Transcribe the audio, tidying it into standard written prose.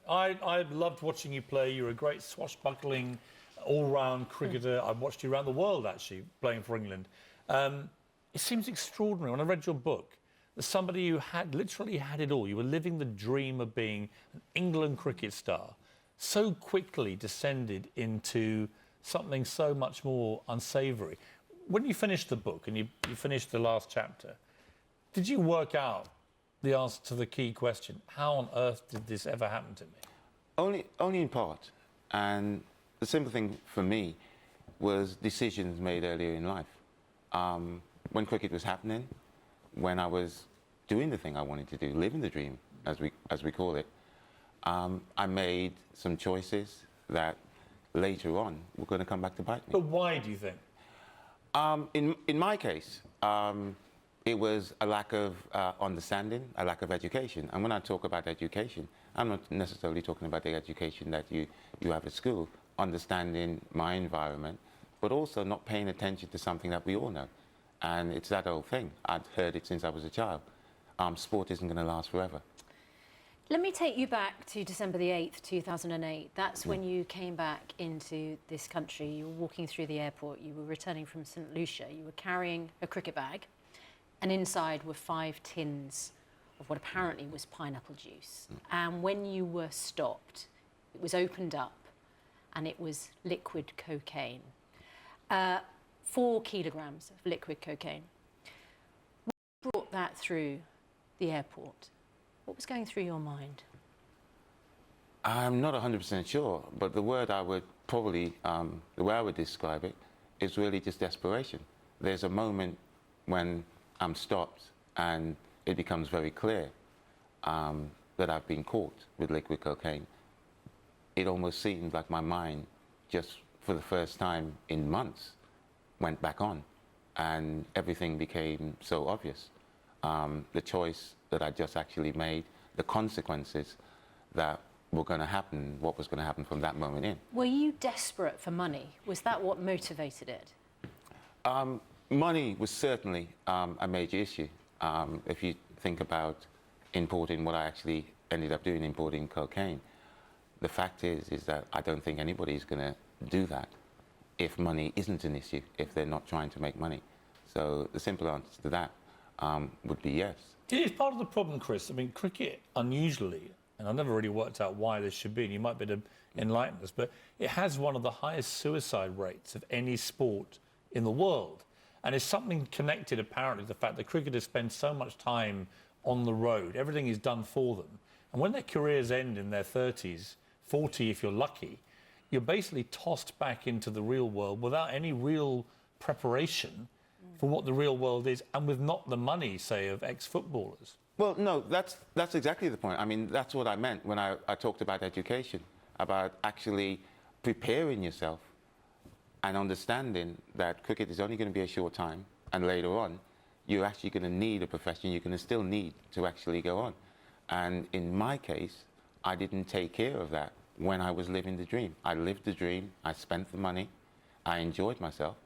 I loved watching you play. You're a great swashbuckling, all-round cricketer. I watched you around the world, actually, playing for England. It seems extraordinary. When I read your book, that somebody who had literally had it all, you were living the dream of being an England cricket star, so quickly descended into something so much more unsavoury. When you finished the book and you finished the last chapter, did you work out the answer to the key question, how on earth did this ever happen to me? Only in part. And the simple thing for me was decisions made earlier in life. When cricket was happening, when I was doing the thing I wanted to do, living the dream, as we call it, I made some choices that later on were going to come back to bite me. But why do you think? In my case, it was a lack of understanding, a lack of education. And when I talk about education, I'm not necessarily talking about the education that you have at school, understanding my environment, but also not paying attention to something that we all know. And it's that old thing. I'd heard it since I was a child. Sport isn't going to last forever. Let me take you back to December the 8th, 2008. That's when you came back into this country. You were walking through the airport. You were returning from St. Lucia. You were carrying a cricket bag. And inside were 5 tins of what apparently was pineapple juice. And when you were stopped, it was opened up and it was liquid cocaine. 4 kilograms of liquid cocaine. What brought that through the airport? What was going through your mind? I'm not 100% sure, but the word I would probably, the way I would describe it, is really just desperation. There's a moment when I'm stopped and it becomes very clear that I've been caught with liquid cocaine. It almost seemed like my mind, just for the first time in months, went back on and everything became so obvious. The choice that I just actually made, the consequences that were going to happen, what was going to happen from that moment in. Were you desperate for money? Was that what motivated it? Money was certainly a major issue. If you think about importing, what I actually ended up doing, importing cocaine, the fact is that I don't think anybody's going to do that if money isn't an issue, if they're not trying to make money. So the simple answer to that would be yes. It's part of the problem, Chris. I mean, cricket, unusually, and I've never really worked out why this should be, and you might be able to enlighten us, but it has one of the highest suicide rates of any sport in the world. And it's something connected, apparently, to the fact that cricketers spend so much time on the road. Everything is done for them. And when their careers end in their 30s, 40 if you're lucky, you're basically tossed back into the real world without any real preparation for what the real world is, and with not the money, say, of ex-footballers. Well, no, that's exactly the point. I mean, that's what I meant when I talked about education, about actually preparing yourself and understanding that cricket is only going to be a short time, and later on, you're actually going to need a profession. You're going to still need to actually go on. And in my case, I didn't take care of that when I was living the dream. I lived the dream, I spent the money, I enjoyed myself,